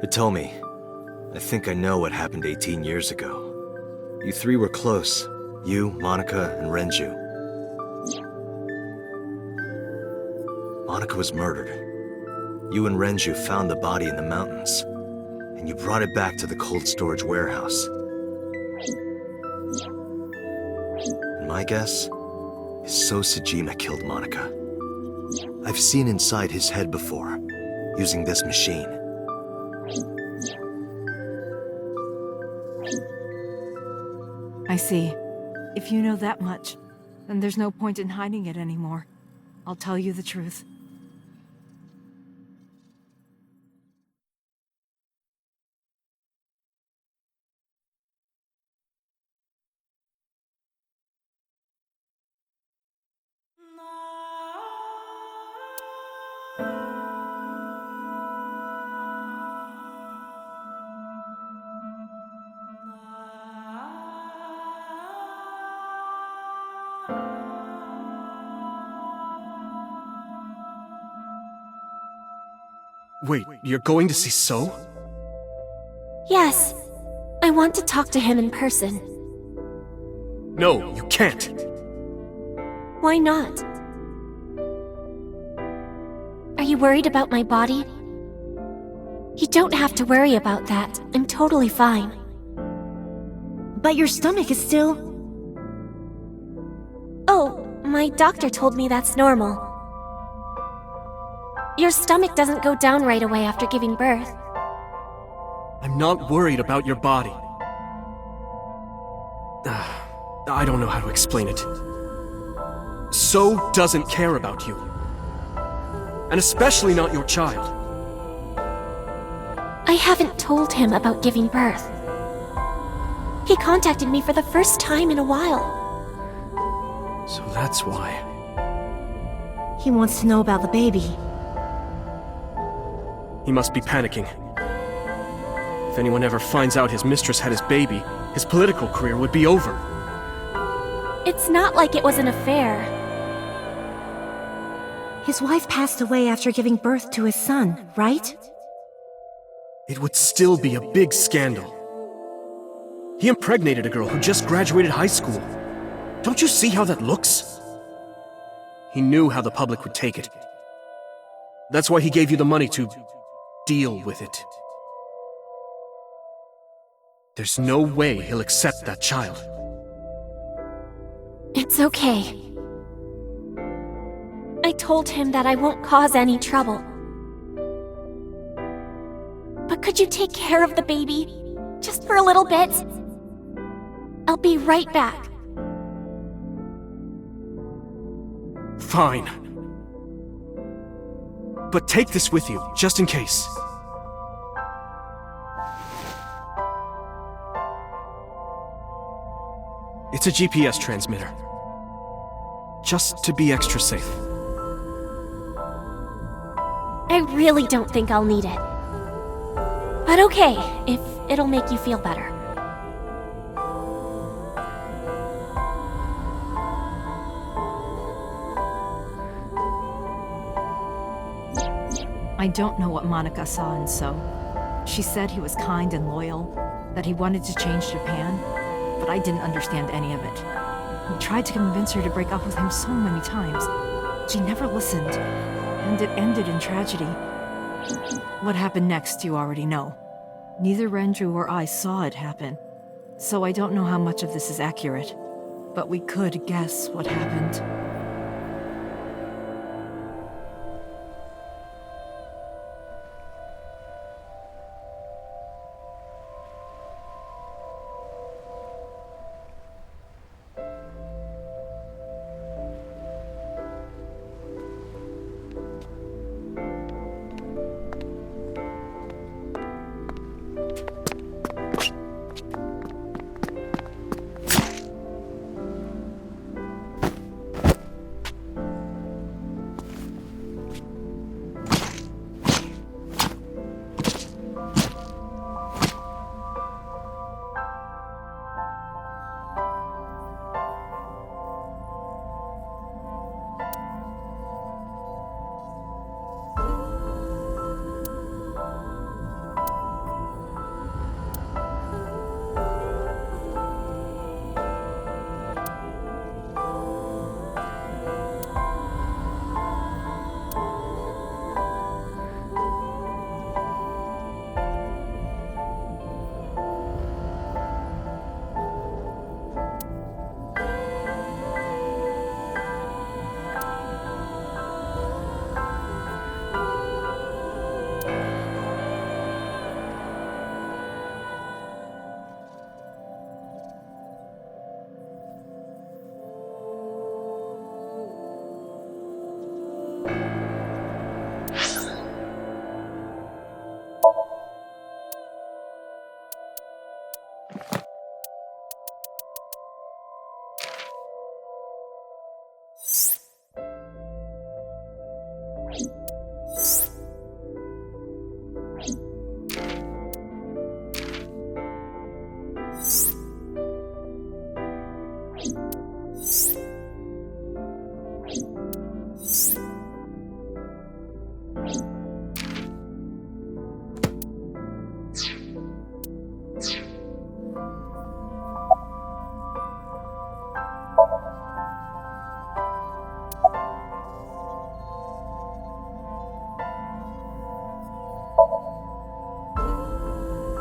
Hitomi, I think I know what happened 18 years ago. You three were close. You, Monica, and Renju. Monica was murdered. You and Renju found the body in the mountains, and you brought it back to the cold storage warehouse. And my guess is So Sejima killed Monica. I've seen inside his head before, using this machine. I see. If you know that much, then there's no point in hiding it anymore. I'll tell you the truth. Wait, you're going to see So? Yes. I want to talk to him in person. No, you can't. Why not? Are you worried about my body? You don't have to worry about that. I'm totally fine. But your stomach is still... Oh, my doctor told me that's normal. Your stomach doesn't go down right away after giving birth. I'm not worried about your body. I don't know how to explain it. So doesn't care about you. And especially not your child. I haven't told him about giving birth. He contacted me for the first time in a while. So that's why. He wants to know about the baby. He must be panicking. If anyone ever finds out his mistress had his baby, his political career would be over. It's not like it was an affair. His wife passed away after giving birth to his son, right? It would still be a big scandal. He impregnated a girl who just graduated high school. Don't you see how that looks? He knew how the public would take it. That's why he gave you the money to deal with it. There's no way he'll accept that child. It's okay. I told him that I won't cause any trouble. But could you take care of the baby? Just for a little bit? I'll be right back. Fine. But take this with you, just in case. It's a GPS transmitter. Just to be extra safe. I really don't think I'll need it. But okay, if it'll make you feel better. I don't know what Monica saw in So. She said he was kind and loyal, that he wanted to change Japan, but I didn't understand any of it. He tried to convince her to break up with him so many times. She never listened, and it ended in tragedy. What happened next, you already know. Neither Renju or I saw it happen, so I don't know how much of this is accurate, but we could guess what happened.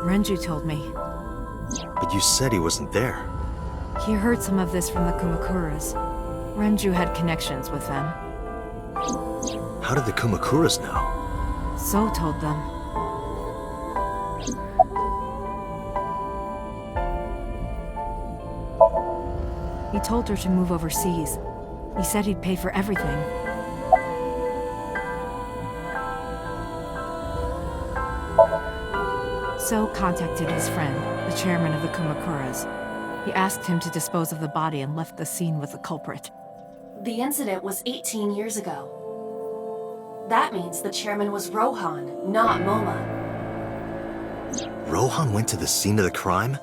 Renju told me. But you said he wasn't there. He heard some of this from the Kumakuras. Renju had connections with them. How did the Kumakuras know? So told them. He told her to move overseas. He said he'd pay for everything. So contacted his friend, the chairman of the Kumakuras. He asked him to dispose of the body and left the scene with the culprit. The incident was 18 years ago. That means the chairman was Rohan, not Moma. Rohan went to the scene of the crime?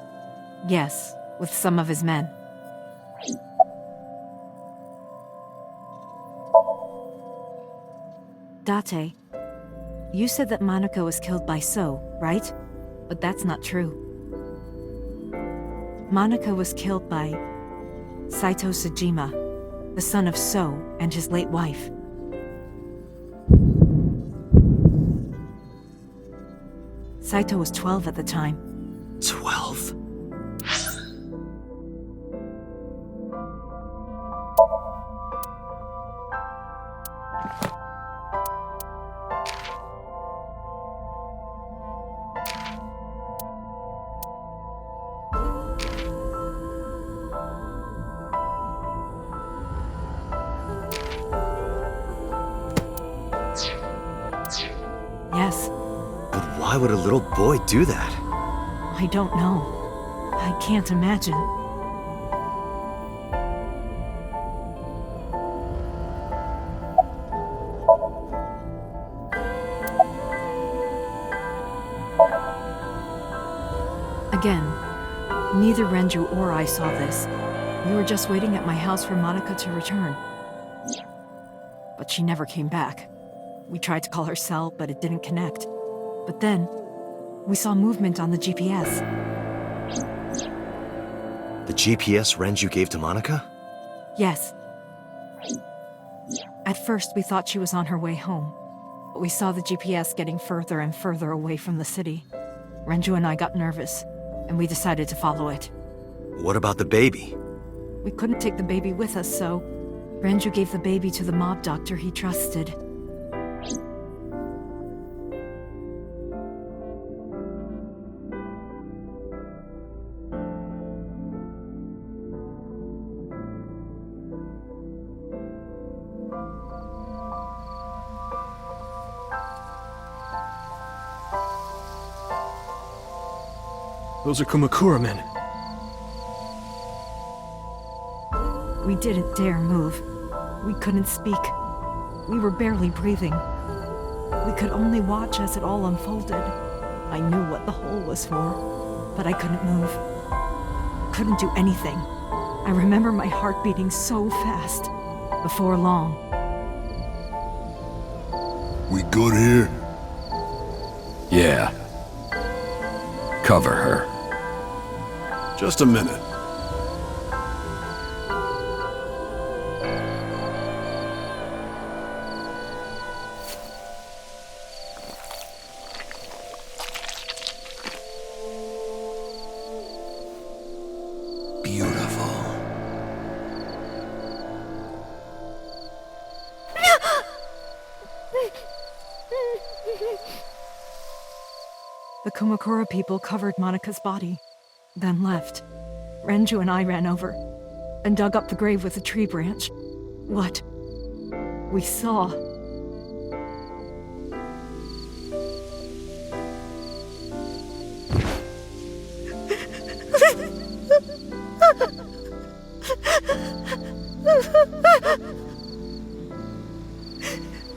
Yes, with some of his men. Date, you said that Monica was killed by So, right? But that's not true. Monica was killed by Saito Sejima, the son of So and his late wife. Saito was 12 at the time. 12? Yes, But why would a little boy do that? I don't know. I can't imagine. Again, neither Renju or I saw this. We were just waiting at my house for Monica to return. But she never came back. We tried to call her cell, but it didn't connect. But then, we saw movement on the GPS. The GPS Renju gave to Monica? Yes. At first, we thought she was on her way home. But we saw the GPS getting further and further away from the city. Renju and I got nervous, and we decided to follow it. What about the baby? We couldn't take the baby with us, so Renju gave the baby to the mob doctor he trusted. Those are Kumakura men. We didn't dare move. We couldn't speak. We were barely breathing. We could only watch as it all unfolded. I knew what the hole was for, but I couldn't move. Couldn't do anything. I remember my heart beating so fast. Before long, We good here? Yeah. Cover her. Just a minute. Beautiful. the Kumakura people covered Monica's body, then left. Renju and I ran over and dug up the grave with a tree branch. What we saw.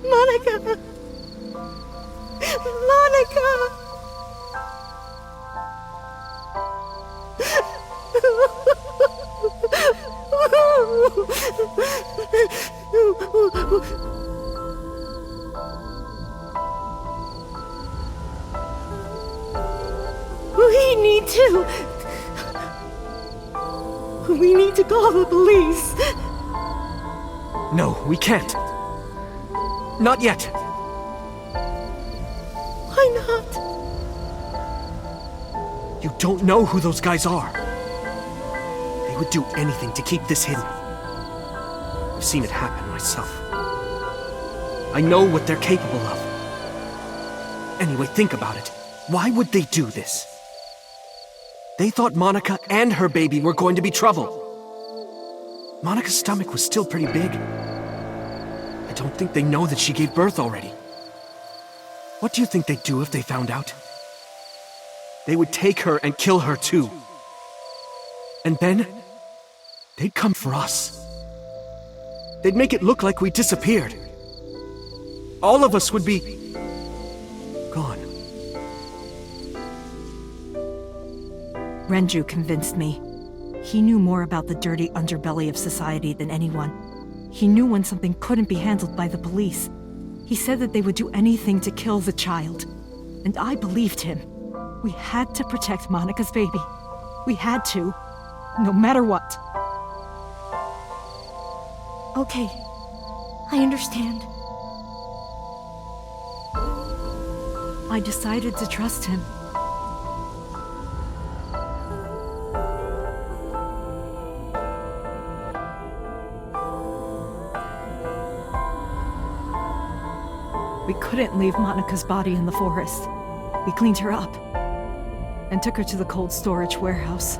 Monica! Monica! We need to call the police. No, we can't. Not yet. Why not? You don't know who those guys are. They would do anything to keep this hidden. I've seen it happen myself. I know what they're capable of. Anyway, think about it. Why would they do this? They thought Monica and her baby were going to be trouble. Monica's stomach was still pretty big. I don't think they know that she gave birth already. What do you think they'd do if they found out? They would take her and kill her too. And then, they'd come for us. They'd make it look like we disappeared. All of us would be gone. Renju convinced me. He knew more about the dirty underbelly of society than anyone. He knew when something couldn't be handled by the police. He said that they would do anything to kill the child. And I believed him. We had to protect Monica's baby. We had to, no matter what. Okay, I understand. I decided to trust him. We couldn't leave Monica's body in the forest. We cleaned her up and took her to the cold storage warehouse.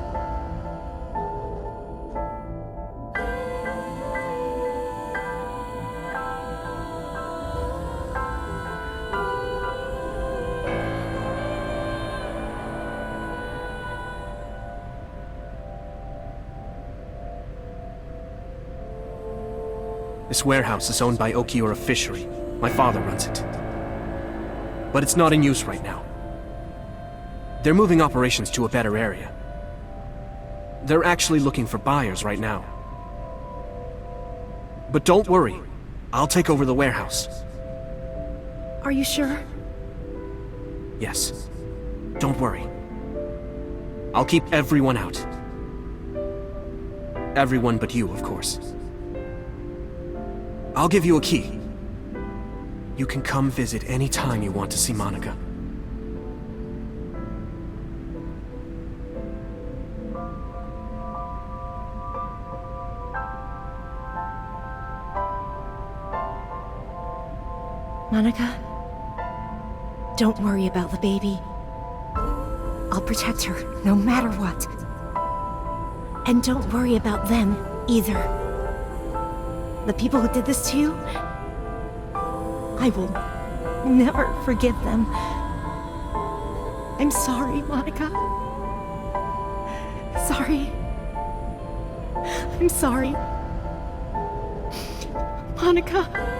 This warehouse is owned by Okiura Fishery. My father runs it. But it's not in use right now. They're moving operations to a better area. They're actually looking for buyers right now. But don't worry, I'll take over the warehouse. Are you sure? Yes. Don't worry. I'll keep everyone out. Everyone but you, of course. I'll give you a key. You can come visit any time you want to see Monica. Monica, don't worry about the baby. I'll protect her no matter what. And don't worry about them either. The people who did this to you, I will never forgive them. I'm sorry, Monica. Sorry. I'm sorry. Monica.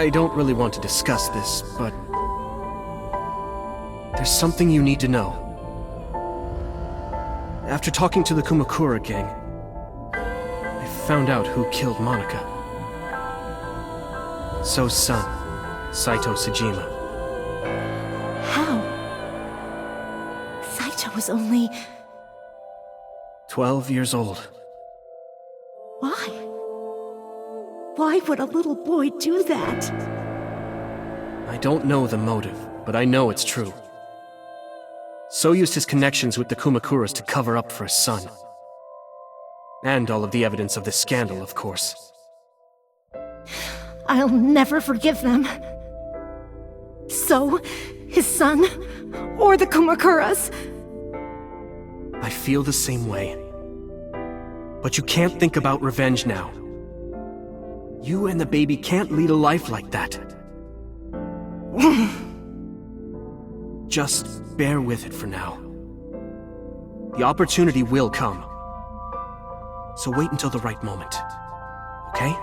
I don't really want to discuss this, but there's something you need to know. After talking to the Kumakura gang, I found out who killed Monica. So's son, Saito Sejima. How? Saito was only... 12 years old. Why? Why would a little boy do that? I don't know the motive, but I know it's true. So used his connections with the Kumakuras to cover up for his son. And all of the evidence of this scandal, of course. I'll never forgive them. So, his son, or the Kumakuras. I feel the same way. But you can't think about revenge now. You and the baby can't lead a life like that. Just bear with it for now. The opportunity will come. So wait until the right moment. Okay?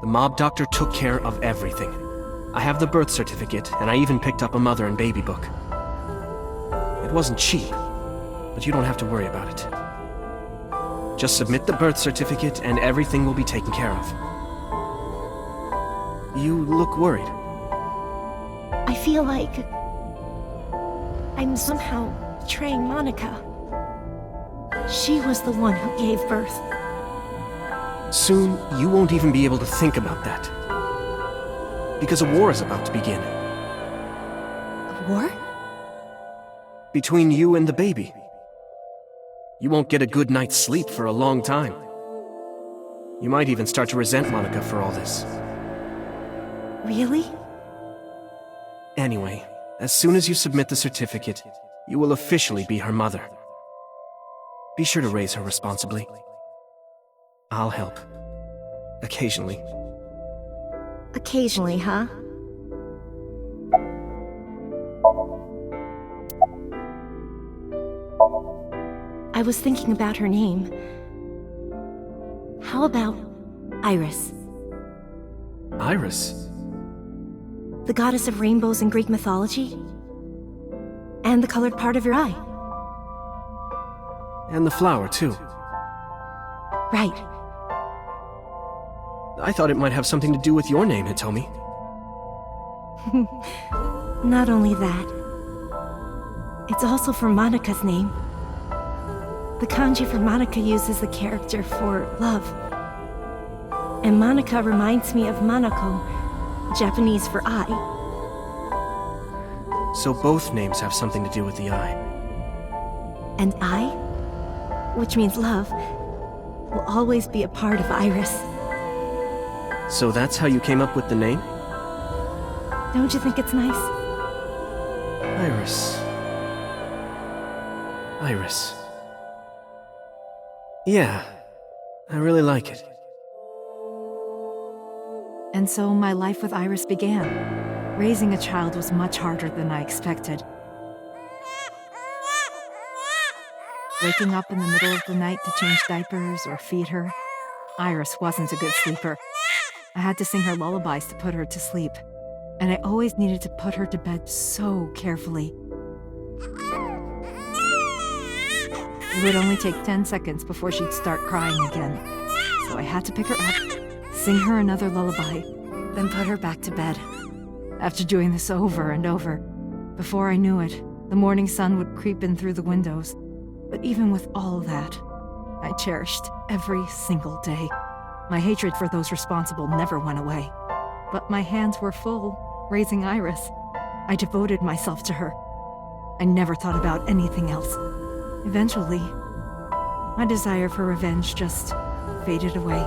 The mob doctor took care of everything. I have the birth certificate, and I even picked up a mother and baby book. It wasn't cheap, but you don't have to worry about it. Just submit the birth certificate and everything will be taken care of. You look worried. I feel like I'm somehow betraying Monica. She was the one who gave birth. Soon, you won't even be able to think about that. Because a war is about to begin. A war? Between you and the baby. You won't get a good night's sleep for a long time. You might even start to resent Monica for all this. Really? Anyway, as soon as you submit the certificate, you will officially be her mother. Be sure to raise her responsibly. I'll help. Occasionally. Occasionally, huh? I was thinking about her name. How about Iris? Iris? The goddess of rainbows in Greek mythology? And the colored part of your eye. And the flower, too. Right. I thought it might have something to do with your name, Hitomi. Not only that, it's also for Monica's name. The kanji for Monica uses the character for love. And Monica reminds me of Manako, Japanese for eye. So both names have something to do with the eye. And I, which means love, will always be a part of Iris. So that's how you came up with the name? Don't you think it's nice? Iris. Iris. Yeah, I really like it. And so my life with Iris began. Raising a child was much harder than I expected. Waking up in the middle of the night to change diapers or feed her, Iris wasn't a good sleeper. I had to sing her lullabies to put her to sleep, and I always needed to put her to bed so carefully. It would only take 10 seconds before she'd start crying again, so I had to pick her up, sing her another lullaby, then put her back to bed. After doing this over and over, before I knew it, the morning sun would creep in through the windows. But even with all that, I cherished every single day. My hatred for those responsible never went away. But my hands were full, raising Iris. I devoted myself to her. I never thought about anything else. Eventually, my desire for revenge just faded away.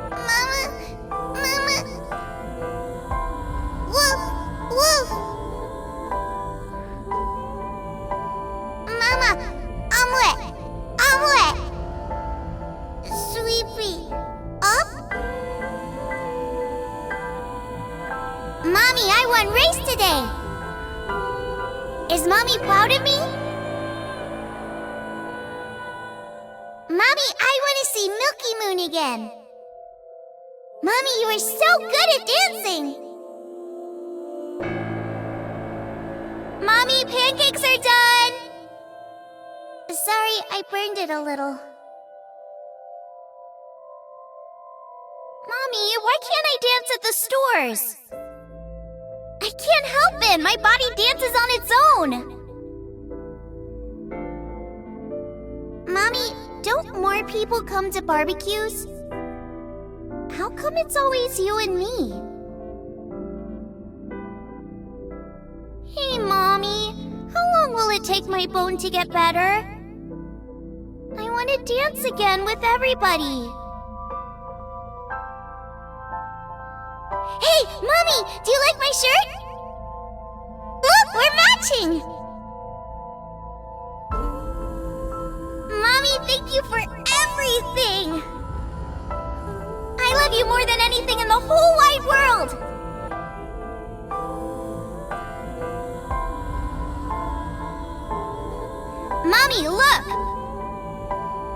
Mama! Mama! Woof! Woof! Mama! Omelet! Omelet! Sweepy! Up? Mommy, I won race today! Is Mommy proud of me? Mommy, I want to see Milky Moon again! Mommy, you are so good at dancing! Mommy, pancakes are done! Sorry, I burned it a little. Mommy, why can't I dance at the stores? I can't help it! My body dances on its own! don't more people come to barbecues? How come it's always you and me? Hey, Mommy. How long will it take my bone to get better? I want to dance again with everybody. Hey, Mommy! Do you like my shirt? Look, we're matching! Mommy, thank you for everything! I love you more than anything in the whole wide world! Mommy, look!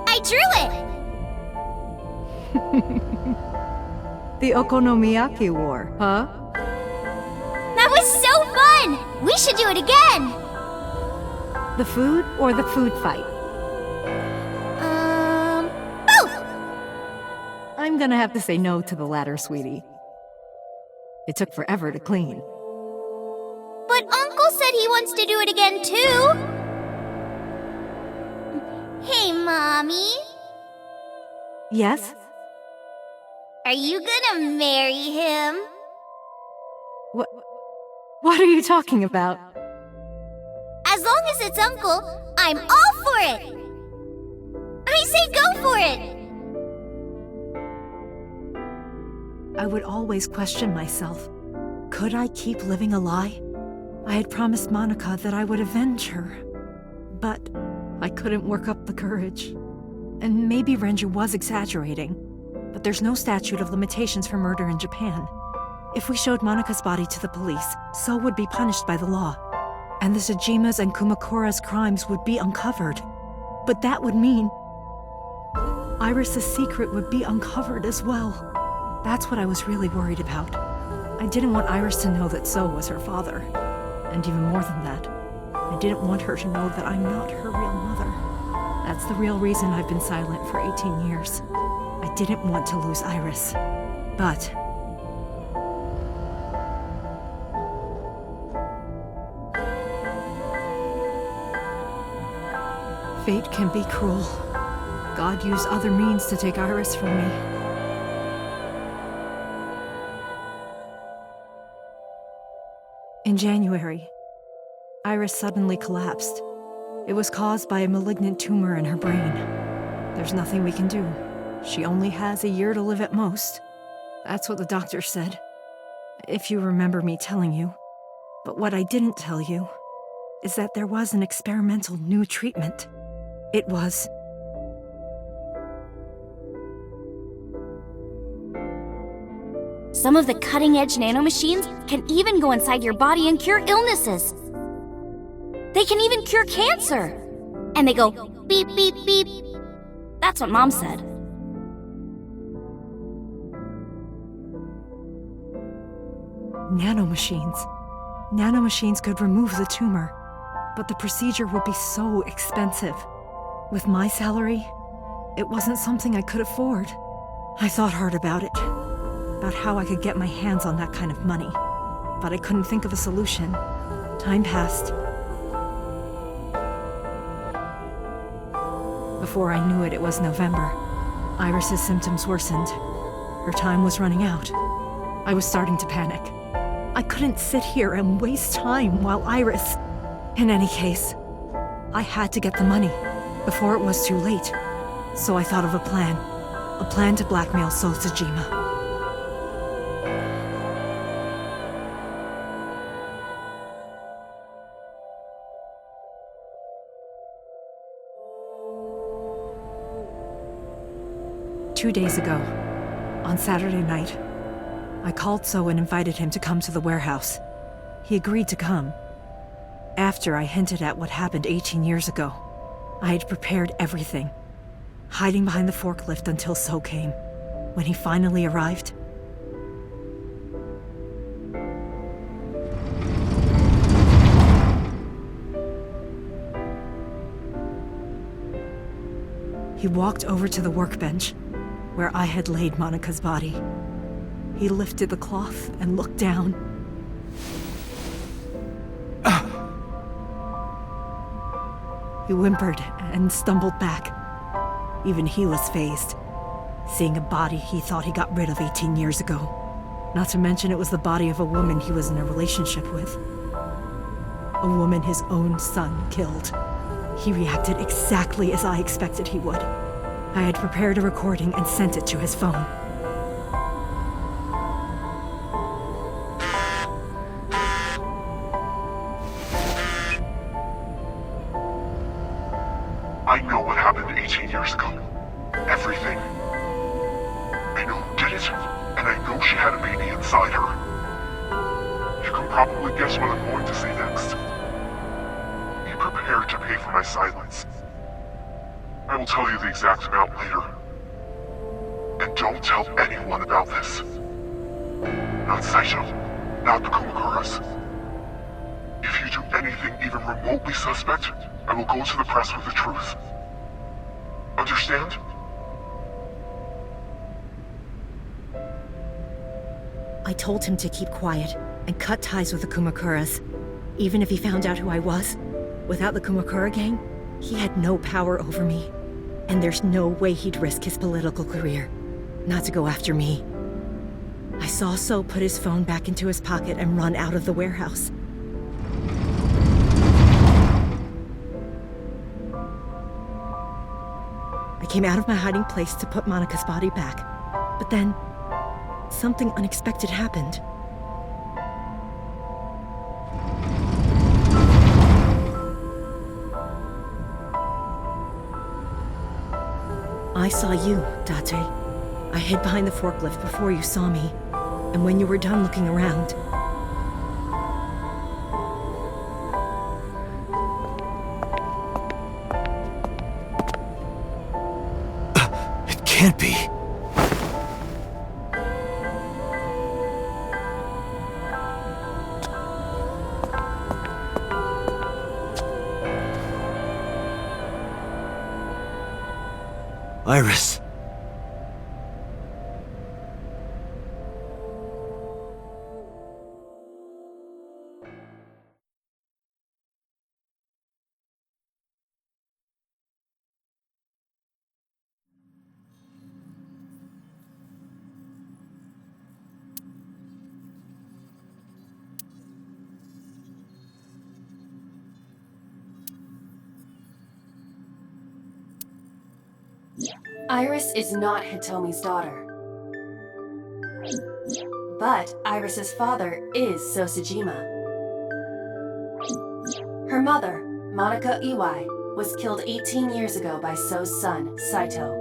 I drew it! The Okonomiyaki War, huh? That was so fun! We should do it again! The food or the food fight? Both! I'm gonna have to say no to the latter, sweetie. It took forever to clean. But Uncle said he wants to do it again too! Hey, Mommy. Yes? Are you gonna marry him? What are you talking about? As long as it's Uncle, I'm all for it! I say go for it! I would always question myself. Could I keep living a lie? I had promised Monica that I would avenge her. But I couldn't work up the courage. And maybe Renju was exaggerating, but there's no statute of limitations for murder in Japan. If we showed Monika's body to the police, So would be punished by the law. And the Tsujima's and Kumakura's crimes would be uncovered. But that would mean Iris's secret would be uncovered as well. That's what I was really worried about. I didn't want Iris to know that So was her father. And even more than that, I didn't want her to know that I'm not her real mother. That's the real reason I've been silent for 18 years. I didn't want to lose Iris. But fate can be cruel. God used other means to take Iris from me. In January, Iris suddenly collapsed. It was caused by a malignant tumor in her brain. There's nothing we can do. She only has a year to live at most. That's what the doctor said, if you remember me telling you. But what I didn't tell you is that there was an experimental new treatment. It was some of the cutting-edge nanomachines can even go inside your body and cure illnesses. They can even cure cancer. And they go beep, beep, beep. That's what Mom said. nanomachines. Nanomachines could remove the tumor, but the procedure would be so expensive. With my salary, it wasn't something I could afford. I thought hard about it, about how I could get my hands on that kind of money, but I couldn't think of a solution. Time passed. Before I knew it, it was November. Iris's symptoms worsened. Her time was running out. I was starting to panic. I couldn't sit here and waste time while Iris... In any case, I had to get the money before it was too late. So I thought of a plan to blackmail So Tsujima. Two days ago, on Saturday night, I called So and invited him to come to the warehouse. He agreed to come. After I hinted at what happened 18 years ago, I had prepared everything, hiding behind the forklift until So came. When he finally arrived, he walked over to the workbench where I had laid Monika's body. He lifted the cloth and looked down. He whimpered and stumbled back. Even he was fazed, seeing a body he thought he got rid of 18 years ago. Not to mention it was the body of a woman he was in a relationship with. A woman his own son killed. He reacted exactly as I expected he would. I had prepared a recording and sent it to his phone. I know what happened 18 years ago. Everything. I know who did it, and I know she had a baby inside her. You can probably guess what I'm going to say next. Be prepared to pay for my silence. I will tell you the exact amount later. And don't tell anyone about this. Not Saito, not the Kumakuras. If you do anything even remotely suspect, I will go to the press with the truth. Understand? I told him to keep quiet and cut ties with the Kumakuras. Even if he found out who I was, without the Kumakura gang, he had no power over me. And there's no way he'd risk his political career, not to go after me. I saw So put his phone back into his pocket and run out of the warehouse. I came out of my hiding place to put Monika's body back, but then something unexpected happened. I saw you, Date. I hid behind the forklift before you saw me, and when you were done looking around, It can't be. Iris. Iris is not Hitomi's daughter. But Iris's father is Sosajima. Her mother, Monika Iwai, was killed 18 years ago by So's son, Saito.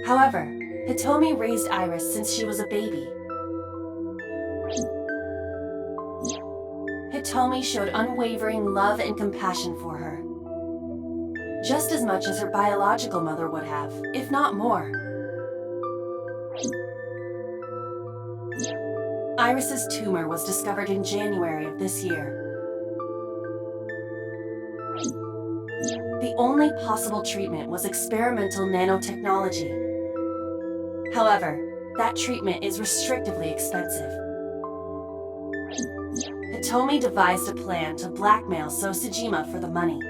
However, Hitomi raised Iris since she was a baby. Hitomi showed unwavering love and compassion for her, just as much as her biological mother would have, if not more. Iris's tumor was discovered in January of this year. The only possible treatment was experimental nanotechnology. However, that treatment is restrictively expensive. Hitomi devised a plan to blackmail Sosajima for the money.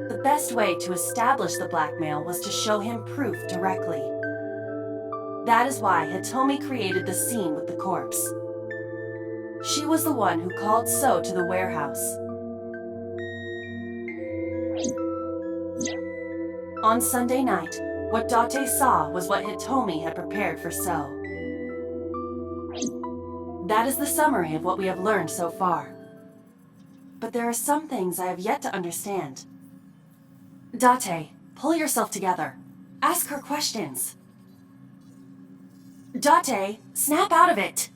The best way to establish the blackmail was to show him proof directly. That is why Hitomi created the scene with the corpse. She was the one who called So to the warehouse. On Sunday night, what Date saw was what Hitomi had prepared for So. That is the summary of what we have learned so far. But there are some things I have yet to understand. Date, pull yourself together. Ask her questions. Date, snap out of it!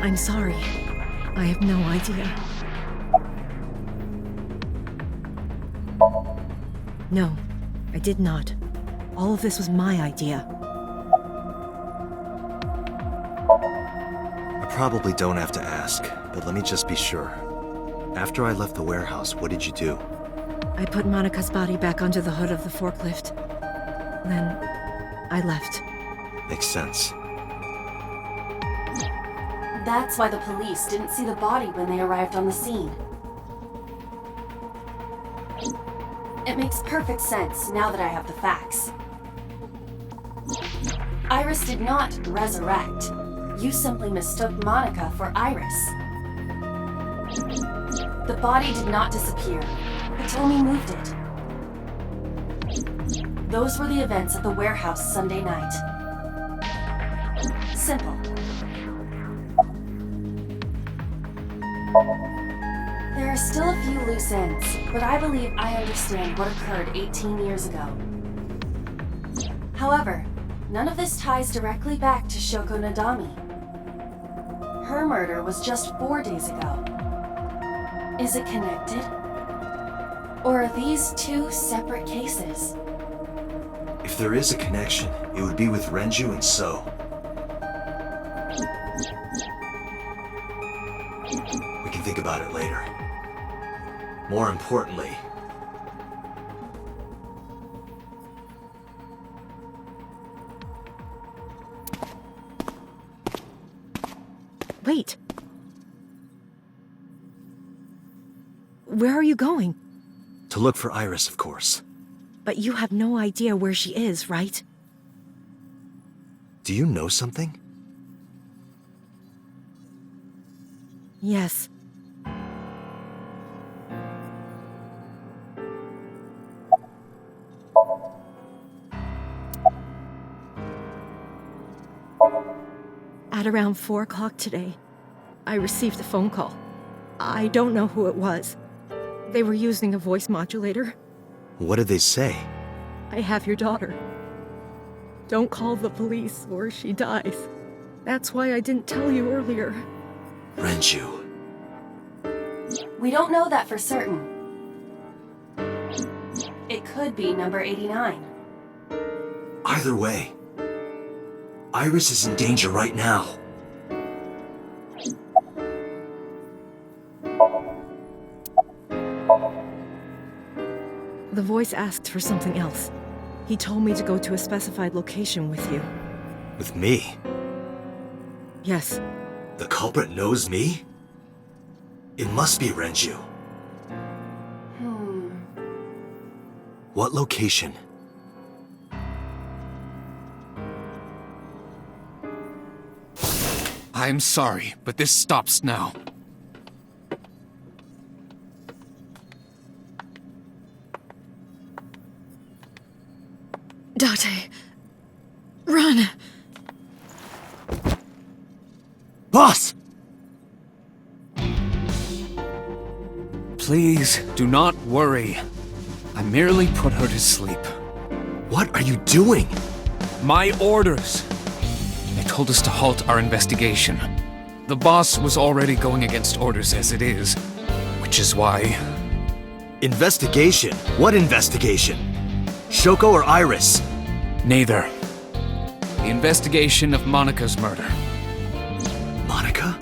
I'm sorry. I have no idea. No, I did not. All of this was my idea. I probably don't have to ask, but let me just be sure. After I left the warehouse, what did you do? I put Monica's body back onto the hood of the forklift. Then, I left. Makes sense. That's why the police didn't see the body when they arrived on the scene. It makes perfect sense now that I have the facts. Iris did not resurrect. You simply mistook Monica for Iris. The body did not disappear. Hitomi moved it. Those were the events at the warehouse Sunday night. Simple. There are still a few loose ends, but I believe I understand what occurred 18 years ago. However, none of this ties directly back to Shoko Nadami. Her murder was just 4 days ago. Is it connected? Or are these two separate cases? If there is a connection, it would be with Renju and So. We can think about it later. More importantly, Wait. Where are you going? to look for Iris, of course. But you have no idea where she is, right? Do you know something? Yes. At around 4 o'clock today, I received a phone call. I don't know who it was. They were using a voice modulator. What did they say? I have your daughter. Don't call the police or she dies. That's why I didn't tell you earlier. Renju. We don't know that for certain. It could be number 89. Either way, Iris is in danger right now. The voice asked for something else. He told me to go to a specified location with you. With me? Yes. The culprit knows me? It must be Renju. What location? I'm sorry, but this stops now. Date, run! Boss! Please, do not worry. I merely put her to sleep. What are you doing? My orders. They told us to halt our investigation. The boss was already going against orders as it is, which is why... Investigation? What investigation? Shoko or Iris? Neither. The investigation of Monica's murder. Monica?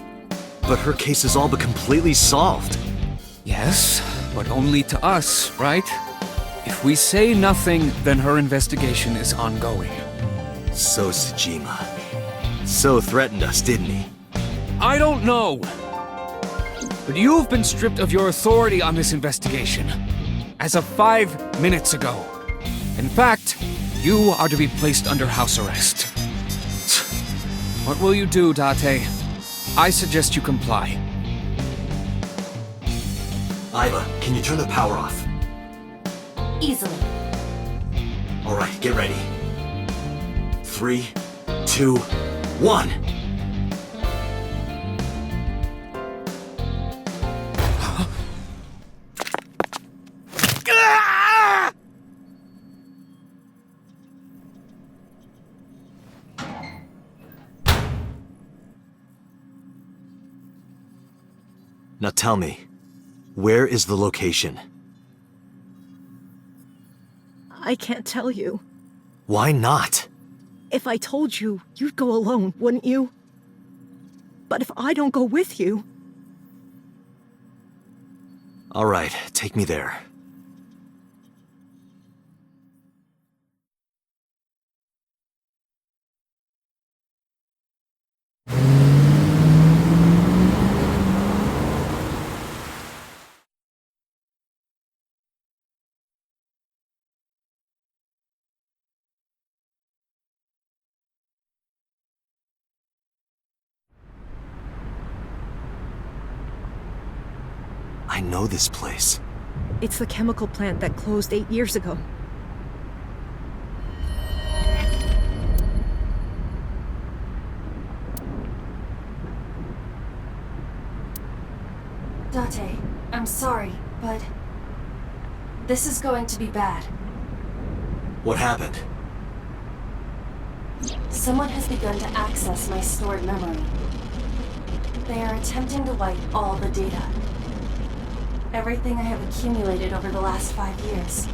But her case is all but completely solved. Yes, but only to us, right? If we say nothing, then her investigation is ongoing. So Tsujima. So threatened us, didn't he? I don't know. But you've been stripped of your authority on this investigation. As of 5 minutes ago. In fact, you are to be placed under house arrest. What will you do, Date? I suggest you comply. Iva, can you turn the power off? Easily. All right, get ready. 3, 2, 1. Now tell me, where is the location? I can't tell you. Why not? If I told you, you'd go alone, wouldn't you? But if I don't go with you... All right, take me there. I know this place. It's the chemical plant that closed 8 years ago. Date, I'm sorry, but this is going to be bad. What happened? Someone has begun to access my stored memory. They are attempting to wipe all the data. Everything I have accumulated over the last 5 years,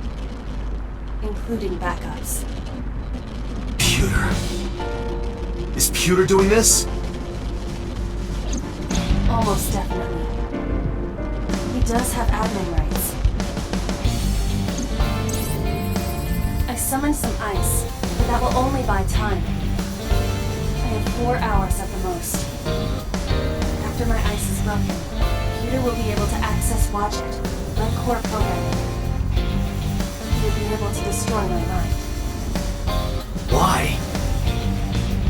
including backups. Pewter. Is Pewter doing this? Almost definitely. He does have admin rights. I summoned some ice, but that will only buy time. I have 4 hours at the most. After my ice is broken, Peter will be able to access Wadjet, my core programming. He will be able to destroy my mind. Why?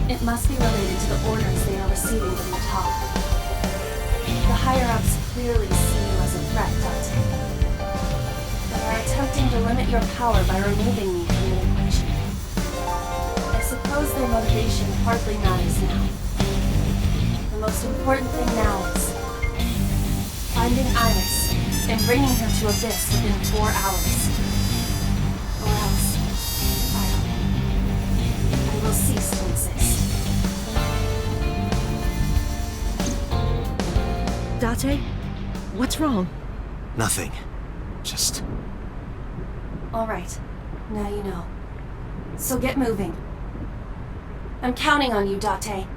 It must be related to the orders they are receiving from the top. The higher-ups clearly see you as a threat, Dante. They are attempting to limit your power by removing me from the equation. I suppose their motivation hardly matters now. The most important thing now is finding Iris and bringing her to Abyss within 4 hours. Or else, I will cease to exist. Date? What's wrong? Nothing. Just... All right, now you know. So get moving. I'm counting on you, Date.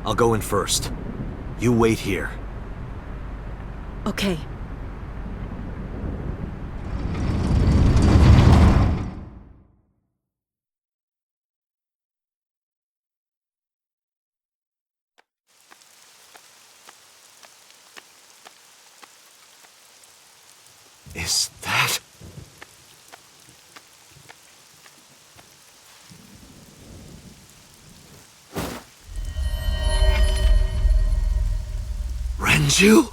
I'll go in first. You wait here. Okay. Is that... Renju?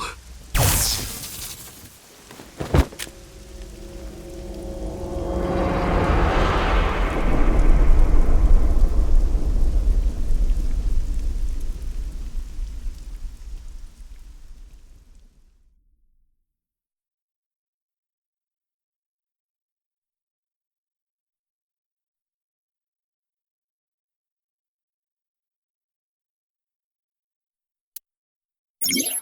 Yeah.